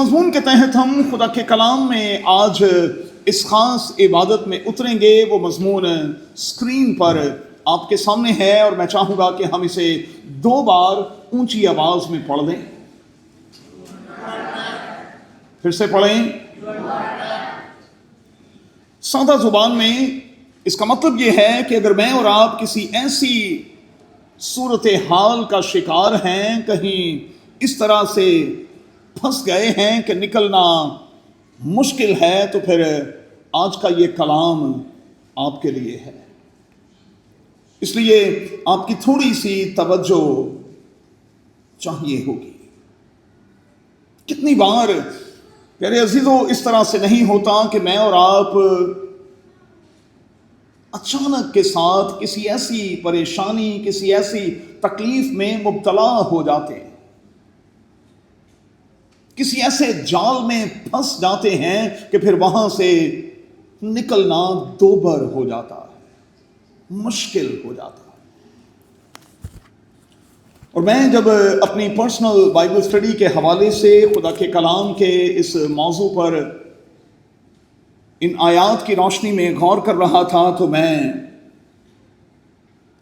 مضمون کے تحت ہم خدا کے کلام میں آج اس خاص عبادت میں اتریں گے۔ وہ مضمون اسکرین پر آپ کے سامنے ہے اور میں چاہوں گا کہ ہم اسے 2 بار اونچی آواز میں پڑھ دیں۔ پھر سے پڑھیں۔ سادہ زبان میں اس کا مطلب یہ ہے کہ اگر میں اور آپ کسی ایسی صورتحال کا شکار ہیں، کہیں اس طرح سے پھنس گئے ہیں کہ نکلنا مشکل ہے، تو پھر آج کا یہ کلام آپ کے لیے ہے۔ اس لیے آپ کی تھوڑی سی توجہ چاہیے ہوگی۔ کتنی بار پیارے عزیزو اس طرح سے نہیں ہوتا کہ میں اور آپ اچانک کے ساتھ کسی ایسی پریشانی، کسی ایسی تکلیف میں مبتلا ہو جاتے ہیں، کسی ایسے جال میں پھنس جاتے ہیں کہ پھر وہاں سے نکلنا دوبر ہو جاتا ہے، مشکل ہو جاتا ہے۔ اور میں جب اپنی پرسنل بائبل اسٹڈی کے حوالے سے خدا کے کلام کے اس موضوع پر ان آیات کی روشنی میں غور کر رہا تھا، تو میں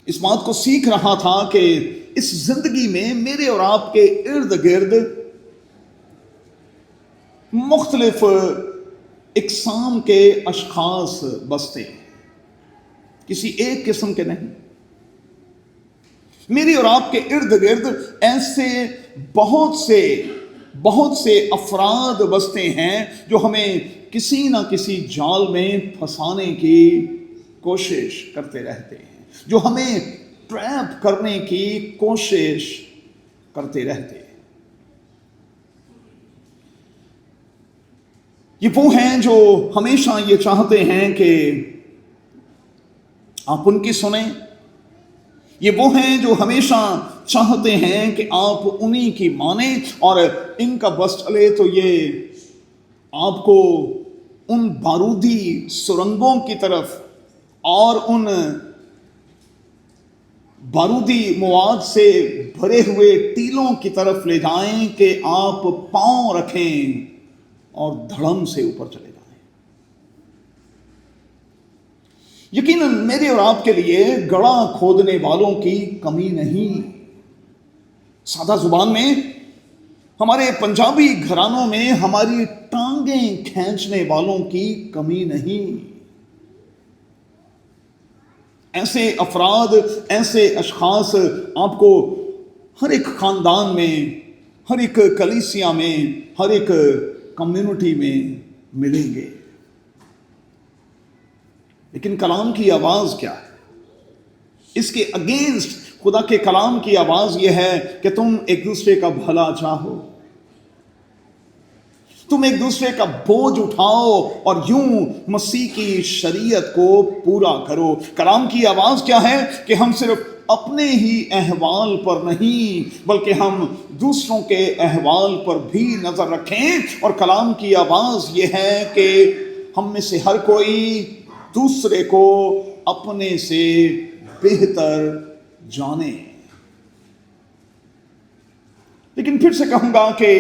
اس بات کو سیکھ رہا تھا کہ اس زندگی میں میرے اور آپ کے ارد گرد مختلف اقسام کے اشخاص بستے ہیں، کسی ایک قسم کے نہیں۔ میرے اور آپ کے ارد گرد ایسے بہت سے افراد بستے ہیں جو ہمیں کسی نہ کسی جال میں پھنسانے کی کوشش کرتے رہتے ہیں، جو ہمیں ٹریپ کرنے کی کوشش کرتے رہتے ہیں۔ یہ وہ ہیں جو ہمیشہ یہ چاہتے ہیں کہ آپ ان کی سنیں، یہ وہ ہیں جو ہمیشہ چاہتے ہیں کہ آپ انہی کی مانیں، اور ان کا بس چلے تو یہ آپ کو ان بارودی سرنگوں کی طرف اور ان بارودی مواد سے بھرے ہوئے ٹیلوں کی طرف لے جائیں کہ آپ پاؤں رکھیں اور دھڑم سے اوپر چلے جائیں۔ یقیناً میرے اور آپ کے لیے گڑھا کھودنے والوں کی کمی نہیں۔ سادہ زبان میں ہمارے پنجابی گھرانوں میں ہماری ٹانگیں کھینچنے والوں کی کمی نہیں۔ ایسے افراد، ایسے اشخاص آپ کو ہر ایک خاندان میں، ہر ایک کلیسیا میں، ہر ایک کمیونٹی میں ملیں گے۔ لیکن کلام کی آواز کیا ہے؟ اس کے اگینسٹ خدا کے کلام کی آواز یہ ہے کہ تم ایک دوسرے کا بھلا چاہو، تم ایک دوسرے کا بوجھ اٹھاؤ اور یوں مسیح کی شریعت کو پورا کرو۔ کلام کی آواز کیا ہے کہ ہم صرف اپنے ہی احوال پر نہیں بلکہ ہم دوسروں کے احوال پر بھی نظر رکھیں، اور کلام کی آواز یہ ہے کہ ہم میں سے ہر کوئی دوسرے کو اپنے سے بہتر جانے۔ لیکن پھر سے کہوں گا کہ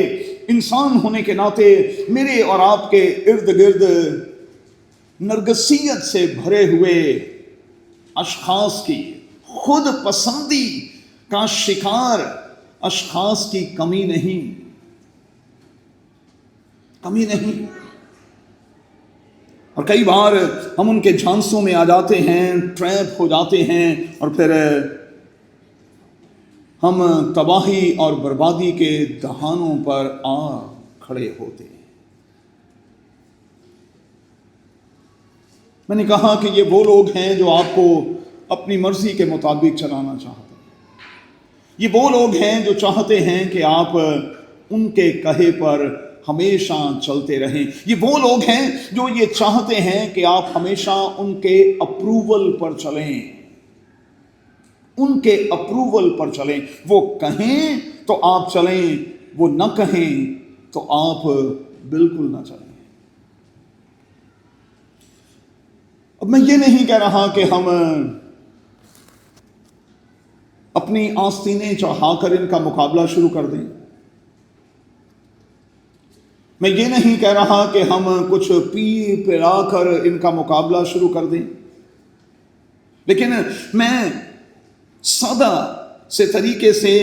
انسان ہونے کے ناطے میرے اور آپ کے ارد گرد نرگسیت سے بھرے ہوئے اشخاص کی، خود پسندی کا شکار اشخاص کی کمی نہیں۔ اور کئی بار ہم ان کے جھانسوں میں آ جاتے ہیں، ٹریپ ہو جاتے ہیں، اور پھر ہم تباہی اور بربادی کے دہانوں پر آ کھڑے ہوتے ہیں۔ میں نے کہا کہ یہ وہ لوگ ہیں جو آپ کو اپنی مرضی کے مطابق چلانا چاہتے ہیں۔ یہ وہ لوگ ہیں جو چاہتے ہیں کہ آپ ان کے کہے پر ہمیشہ چلتے رہیں۔ یہ وہ لوگ ہیں جو یہ چاہتے ہیں کہ آپ ہمیشہ ان کے اپروول پر چلیں، ان کے اپروول پر چلیں۔ وہ کہیں تو آپ چلیں، وہ نہ کہیں تو آپ بالکل نہ چلیں۔ اب میں یہ نہیں کہہ رہا کہ ہم اپنی آستینیں چڑھا کر ان کا مقابلہ شروع کر دیں، میں یہ نہیں کہہ رہا کہ ہم کچھ پی پلا کر ان کا مقابلہ شروع کر دیں، لیکن میں سادہ سے طریقے سے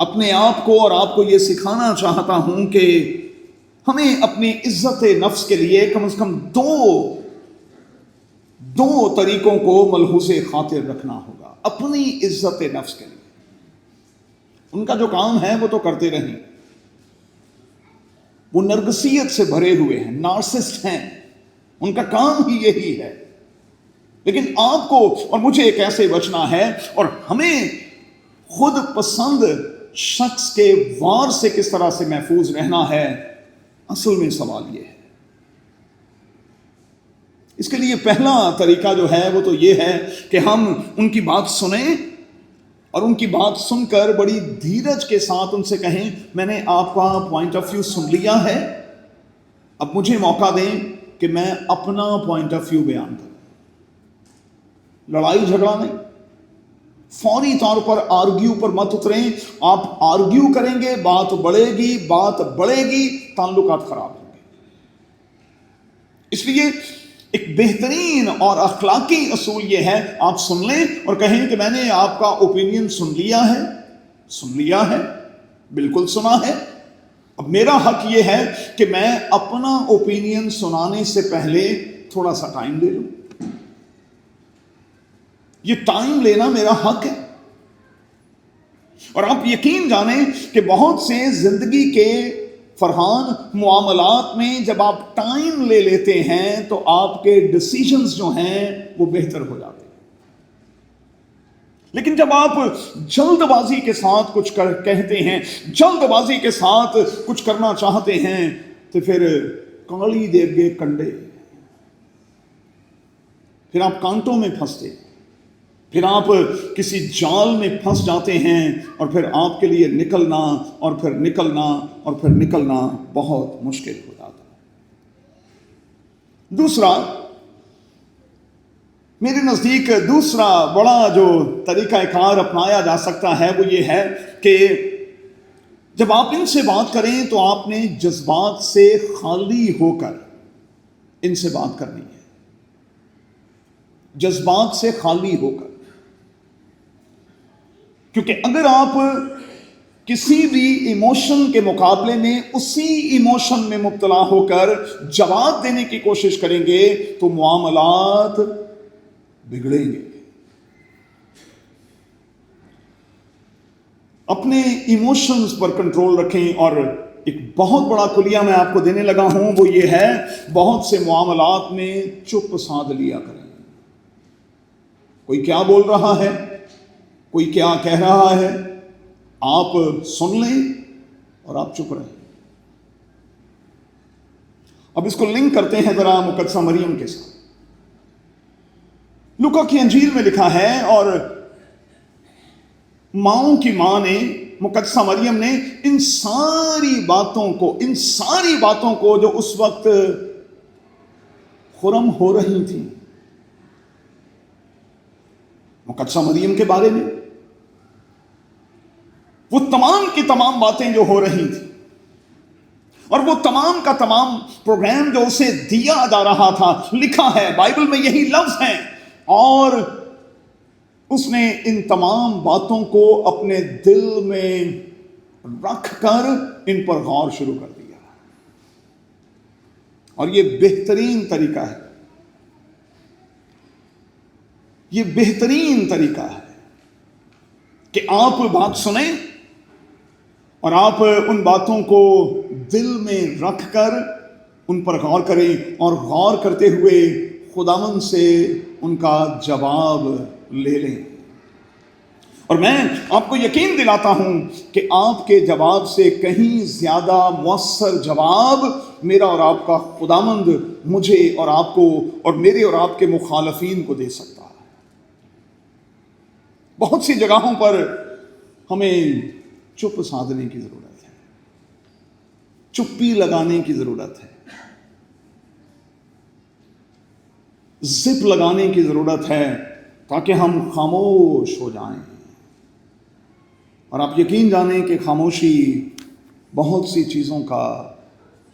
اپنے آپ کو اور آپ کو یہ سکھانا چاہتا ہوں کہ ہمیں اپنی عزت نفس کے لیے کم از کم دو طریقوں کو ملحوظ خاطر رکھنا ہوگا اپنی عزت نفس کے لیے۔ ان کا جو کام ہے وہ تو کرتے رہیں، وہ نرگسیت سے بھرے ہوئے ہیں، نارسسٹ ہیں، ان کا کام ہی یہی ہے، لیکن آپ کو اور مجھے کیسے بچنا ہے اور ہمیں خود پسند شخص کے وار سے کس طرح سے محفوظ رہنا ہے، اصل میں سوال یہ ہے۔ اس کے لیے پہلا طریقہ جو ہے وہ تو یہ ہے کہ ہم ان کی بات سنیں اور ان کی بات سن کر بڑی دھیرج کے ساتھ ان سے کہیں میں نے آپ کا پوائنٹ آف ویو سن لیا ہے، اب مجھے موقع دیں کہ میں اپنا پوائنٹ آف ویو بیان کروں۔ لڑائی جھگڑا نہیں، فوری طور پر آرگیو پر مت اتریں۔ آپ آرگیو کریں گے بات بڑھے گی، تعلقات خراب ہوں گے۔ اس لیے ایک بہترین اور اخلاقی اصول یہ ہے آپ سن لیں اور کہیں کہ میں نے آپ کا اوپینین سن لیا ہے، بالکل سنا ہے، اب میرا حق یہ ہے کہ میں اپنا اوپینین سنانے سے پہلے تھوڑا سا ٹائم لے لوں۔ یہ ٹائم لینا میرا حق ہے، اور آپ یقین جانیں کہ بہت سے زندگی کے فرحان معاملات میں جب آپ ٹائم لے لیتے ہیں تو آپ کے ڈیسیژنز جو ہیں وہ بہتر ہو جاتے ہیں، لیکن جب آپ جلد بازی کے ساتھ کچھ کہتے ہیں، جلد بازی کے ساتھ کچھ کرنا چاہتے ہیں، تو پھر کالی دیر گے کنڈے، پھر آپ کانٹوں میں پھنستے، پھر آپ کسی جال میں پھنس جاتے ہیں، اور پھر آپ کے لیے نکلنا اور پھر نکلنا بہت مشکل ہو جاتا ہے۔ دوسرا، میرے نزدیک دوسرا بڑا جو طریقہ کار اپنایا جا سکتا ہے وہ یہ ہے کہ جب آپ ان سے بات کریں تو آپ نے جذبات سے خالی ہو کر ان سے بات کرنی ہے، جذبات سے خالی ہو کر، کیونکہ اگر آپ کسی بھی ایموشن کے مقابلے میں اسی ایموشن میں مبتلا ہو کر جواب دینے کی کوشش کریں گے تو معاملات بگڑیں گے۔ اپنے ایموشنز پر کنٹرول رکھیں، اور ایک بہت بڑا کلیہ میں آپ کو دینے لگا ہوں وہ یہ ہے، بہت سے معاملات میں چپ سادھ لیا کریں۔ کوئی کیا بول رہا ہے، کوئی کیا کہہ رہا ہے، آپ سن لیں اور آپ چپ رہیں۔ اب اس کو لنک کرتے ہیں ذرا مقدسہ مریم کے ساتھ۔ لوکا کی انجیل میں لکھا ہے، اور ماؤں کی ماں نے، مقدسہ مریم نے ان ساری باتوں کو جو اس وقت خرم ہو رہی تھیں مقدسہ مریم کے بارے میں، وہ تمام کی تمام باتیں جو ہو رہی تھیں اور وہ تمام کا تمام پروگرام جو اسے دیا جا رہا تھا، لکھا ہے بائبل میں یہی لفظ ہیں، اور اس نے ان تمام باتوں کو اپنے دل میں رکھ کر ان پر غور شروع کر دیا۔ اور یہ بہترین طریقہ ہے، یہ بہترین طریقہ ہے کہ آپ بات سنیں اور آپ ان باتوں کو دل میں رکھ کر ان پر غور کریں، اور غور کرتے ہوئے خداوند سے ان کا جواب لے لیں۔ اور میں آپ کو یقین دلاتا ہوں کہ آپ کے جواب سے کہیں زیادہ مؤثر جواب میرا اور آپ کا خداوند مجھے اور آپ کو اور میرے اور آپ کے مخالفین کو دے سکتا ہے۔ بہت سی جگہوں پر ہمیں چپ سادھنے کی ضرورت ہے، چپی لگانے کی ضرورت ہے، زپ لگانے کی ضرورت ہے، تاکہ ہم خاموش ہو جائیں۔ اور آپ یقین جانیں کہ خاموشی بہت سی چیزوں کا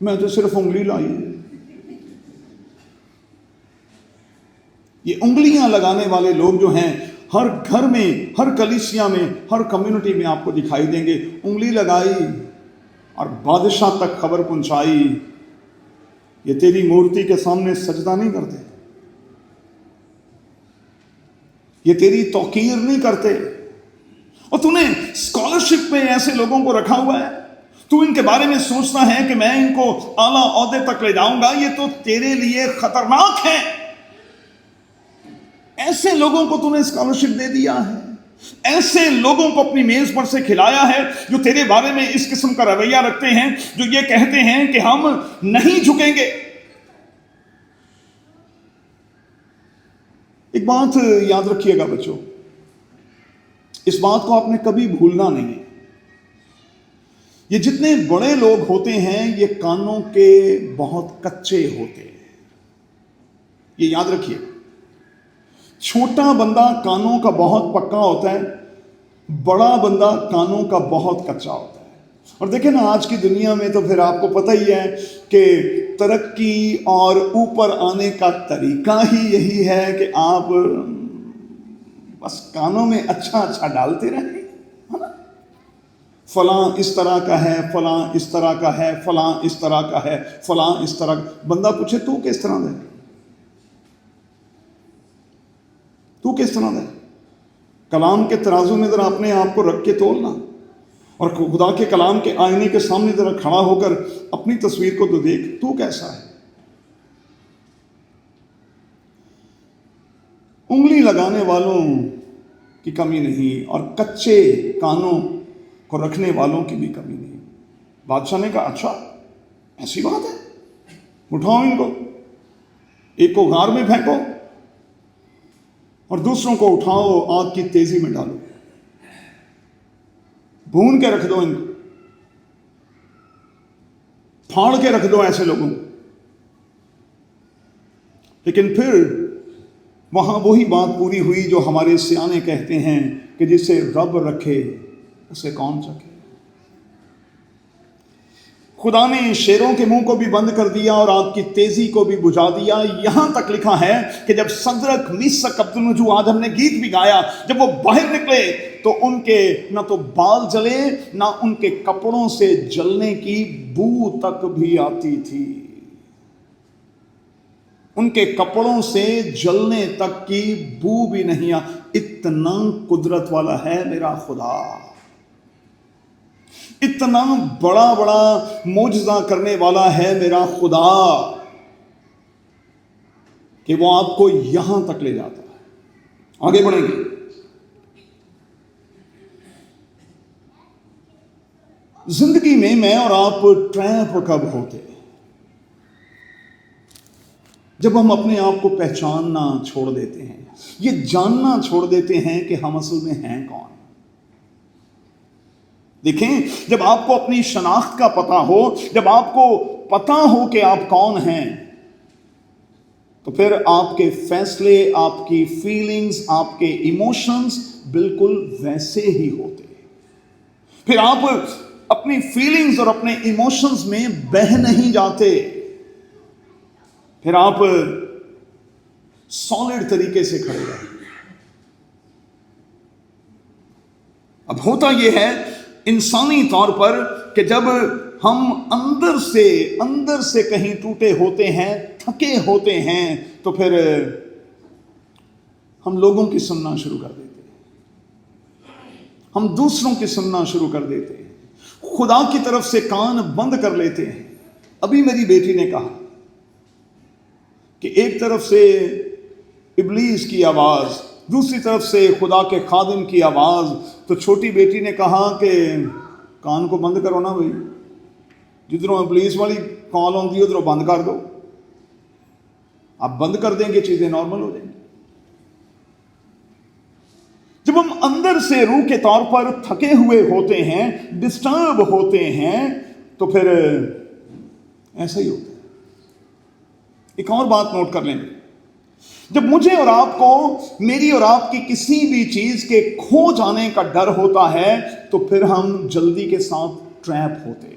میں تو صرف انگلی لائی ہے. یہ انگلیاں لگانے والے لوگ جو ہیں ہر گھر میں، ہر کلیسیا میں، ہر کمیونٹی میں آپ کو دکھائی دیں گے. انگلی لگائی اور بادشاہ تک خبر پہنچائی. یہ تیری مورتی کے سامنے سجدہ نہیں کرتے، یہ تیری توقیر نہیں کرتے، اور تو نے اسکالرشپ پہ ایسے لوگوں کو رکھا ہوا ہے. تو ان کے بارے میں سوچتا ہے کہ میں ان کو اعلیٰ عہدے تک لے جاؤں گا. یہ تو تیرے لیے خطرناک ہے. ایسے لوگوں کو تو نے اسکالرشپ دے دیا ہے، ایسے لوگوں کو اپنی میز پر سے کھلایا ہے جو تیرے بارے میں اس قسم کا رویہ رکھتے ہیں، جو یہ کہتے ہیں کہ ہم نہیں جھکیں گے. ایک بات یاد رکھیے گا بچوں، اس بات کو آپ نے کبھی بھولنا نہیں ہے. یہ جتنے بڑے لوگ ہوتے ہیں یہ کانوں کے بہت کچے ہوتے ہیں. یہ یاد رکھیے. چھوٹا بندہ کانوں کا بہت پکا ہوتا ہے، بڑا بندہ کانوں کا بہت کچا ہوتا ہے. اور دیکھیں نا آج کی دنیا میں تو پھر آپ کو پتہ ہی ہے کہ ترقی اور اوپر آنے کا طریقہ ہی یہی ہے کہ آپ بس کانوں میں اچھا اچھا ڈالتے رہیں. فلاں اس طرح کا ہے، فلاں اس طرح کا ہے، فلاں اس طرح کا ہے، فلاں اس طرح کا. بندہ پوچھے تو کس طرح ہے، تو کس طرح ہے؟ کلام کے ترازو میں ذرا اپنے آپ کو رکھ کے تولنا، اور خدا کے کلام کے آئینے کے سامنے ذرا کھڑا ہو کر اپنی تصویر کو تو دیکھ، تو کیسا ہے. انگلی لگانے والوں کی کمی نہیں اور کچے کانوں کو رکھنے والوں کی بھی کمی نہیں. بادشاہ نے کہا اچھا ایسی بات ہے، اٹھاؤ ان کو، ایک کو غار میں پھینکو اور دوسروں کو اٹھاؤ آگ کی تیزی میں ڈالو، بھون کے رکھ دو، ان کو پھاڑ کے رکھ دو ایسے لوگوں کو. لیکن پھر وہاں وہی بات پوری ہوئی جو ہمارے سیانے کہتے ہیں کہ جسے رب رکھے اسے کون چکے. خدا نے شیروں کے منہ کو بھی بند کر دیا اور آگ کی تیزی کو بھی بجھا دیا. یہاں تک لکھا ہے کہ جب صدرک میثق عبدالنجو، آج ہم نے گیت بھی گایا، جب وہ باہر نکلے تو ان کے نہ تو بال جلے، نہ ان کے کپڑوں سے جلنے کی بو تک بھی آتی تھی. ان کے کپڑوں سے جلنے تک کی بو بھی نہیں آ. اتنا قدرت والا ہے میرا خدا، اتنا بڑا بڑا معجزہ کرنے والا ہے میرا خدا کہ وہ آپ کو یہاں تک لے جاتا ہے. آگے بڑھیں گے. زندگی میں میں اور آپ ٹریپ کب ہوتے؟ جب ہم اپنے آپ کو پہچاننا چھوڑ دیتے ہیں، یہ جاننا چھوڑ دیتے ہیں کہ ہم اصل میں ہیں کون. دیکھیں، جب آپ کو اپنی شناخت کا پتہ ہو، جب آپ کو پتہ ہو کہ آپ کون ہیں، تو پھر آپ کے فیصلے، آپ کی فیلنگز، آپ کے ایموشنز بالکل ویسے ہی ہوتے. پھر آپ اپنی فیلنگز اور اپنے ایموشنز میں بہہ نہیں جاتے، پھر آپ سالڈ طریقے سے کھڑے رہتے. اب ہوتا یہ ہے انسانی طور پر کہ جب ہم اندر سے کہیں ٹوٹے ہوتے ہیں، تھکے ہوتے ہیں، تو پھر ہم لوگوں کی سننا شروع کر دیتے ہیں، ہم دوسروں کی سننا شروع کر دیتے ہیں، خدا کی طرف سے کان بند کر لیتے ہیں. ابھی میری بیٹی نے کہا کہ ایک طرف سے ابلیس کی آواز، دوسری طرف سے خدا کے خادم کی آواز. تو چھوٹی بیٹی نے کہا کہ کان کو بند کرو نا بھائی، جدھروں ابلیس والی کال ہوتی ہے ادھروں بند کر دو. آپ بند کر دیں گے چیزیں نارمل ہو جائیں گی. جب ہم اندر سے روح کے طور پر تھکے ہوئے ہوتے ہیں، ڈسٹرب ہوتے ہیں، تو پھر ایسا ہی ہوتا ہے. ایک اور بات نوٹ کر لیں گے، جب مجھے اور آپ کو، میری اور آپ کی کسی بھی چیز کے کھو جانے کا ڈر ہوتا ہے، تو پھر ہم جلدی کے ساتھ ٹریپ ہوتے ہیں.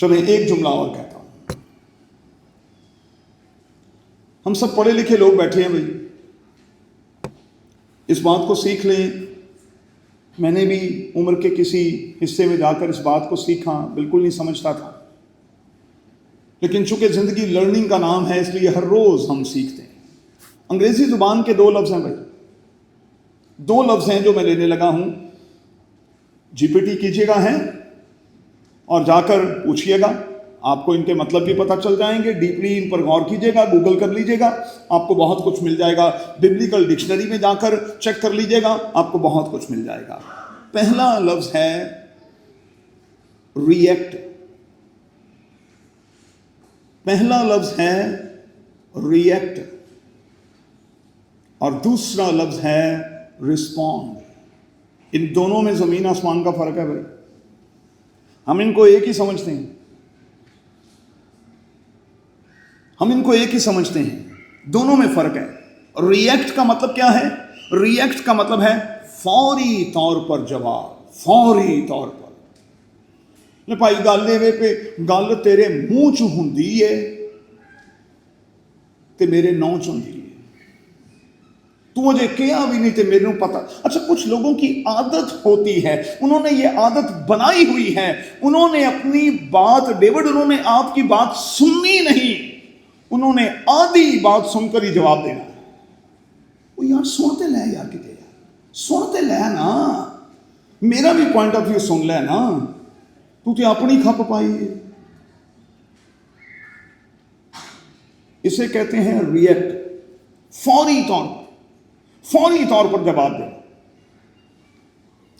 چلیں ایک جملہ اور کہتا ہوں. ہم سب پڑھے لکھے لوگ بیٹھے ہیں بھائی، اس بات کو سیکھ لیں. میں نے بھی عمر کے کسی حصے میں جا کر اس بات کو سیکھا، بالکل نہیں سمجھتا تھا، لیکن چونکہ زندگی لرننگ کا نام ہے اس لیے ہر روز ہم سیکھتے ہیں. انگریزی زبان کے 2 لفظ ہیں بھائی، 2 لفظ ہیں جو میں لینے لگا ہوں. جی پی ٹی کیجیے گا ہیں اور جا کر پوچھئے گا، آپ کو ان کے مطلب بھی پتہ چل جائیں گے. ڈیپلی ان پر غور کیجیے گا، گوگل کر لیجیے گا، آپ کو بہت کچھ مل جائے گا. ببلیکل ڈکشنری میں جا کر چیک کر لیجیے گا، آپ کو بہت کچھ مل جائے گا. پہلا لفظ ہے ریئیکٹ. پہلا لفظ ہے ریئیکٹ اور دوسرا لفظ ہے رسپونڈ. ان دونوں میں زمین آسمان کا فرق ہے بھائی. ہم ان کو ایک ہی سمجھتے ہیں، ہم ان کو ایک ہی سمجھتے ہیں، دونوں میں فرق ہے. ریئیکٹ کا مطلب کیا ہے؟ ریئیکٹ کا مطلب ہے فوری طور پر جواب، فوری طور پر. لے بھائی گل ایویں پہ گل تیرے منہ چ ہوندی ہے تے میرے نو چ ہوندی ہے، تو اجے کیا بھی نہیں تے میرے کو پتا. اچھا کچھ لوگوں کی عادت ہوتی ہے، انہوں نے یہ عادت بنائی ہوئی ہے، انہوں نے اپنی بات ڈیوڈ انہوں نے آپ کی بات سننی نہیں، انہوں نے آدھی بات سن کر ہی جواب دینا. وہ یار سنتے لے یار، کتے یار سنتے لے نا، میرا بھی پوائنٹ آف ویو سن لے نا، تو تے اپنی کھپ پائی ہے. اسے کہتے ہیں ریئیکٹ، فوری طور پر جواب دے.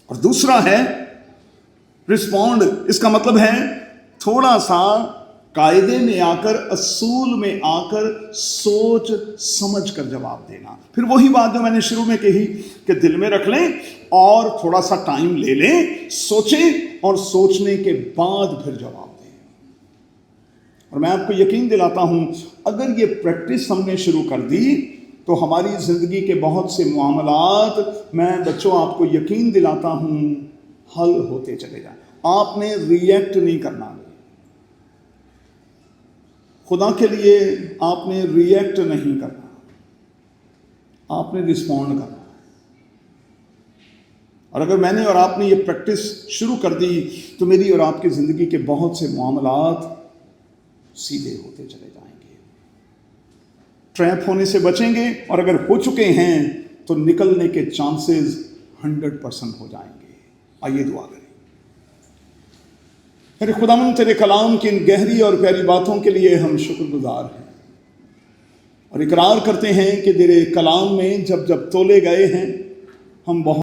اور دوسرا ہے رسپونڈ. اس کا مطلب ہے تھوڑا سا قاعدے میں آ کر، اصول میں آ کر سوچ سمجھ کر جواب دینا. پھر وہی بات جو میں نے شروع میں کہی کہ دل میں رکھ لیں اور تھوڑا سا ٹائم لے لیں، سوچیں اور سوچنے کے بعد پھر جواب دیں. اور میں آپ کو یقین دلاتا ہوں اگر یہ پریکٹس ہم نے شروع کر دی تو ہماری زندگی کے بہت سے معاملات، میں بچوں آپ کو یقین دلاتا ہوں، حل ہوتے چلے جائیں. آپ نے ریئیکٹ نہیں کرنا، خدا کے لیے آپ نے ریئیکٹ نہیں کرنا، آپ نے رسپونڈ کرنا. اور اگر میں نے اور آپ نے یہ پریکٹس شروع کر دی تو میری اور آپ کی زندگی کے بہت سے معاملات سیدھے ہوتے چلے جائیں گے، ٹریپ ہونے سے بچیں گے، اور اگر ہو چکے ہیں تو نکلنے کے چانسز 100% ہو جائیں گے. آئیے دعا کریں. میرے خداوند تیرے کلام کی ان گہری اور پیاری باتوں کے لیے ہم شکر گزار ہیں اور اقرار کرتے ہیں کہ تیرے کلام میں جب جب تولے گئے ہیں ہم بہت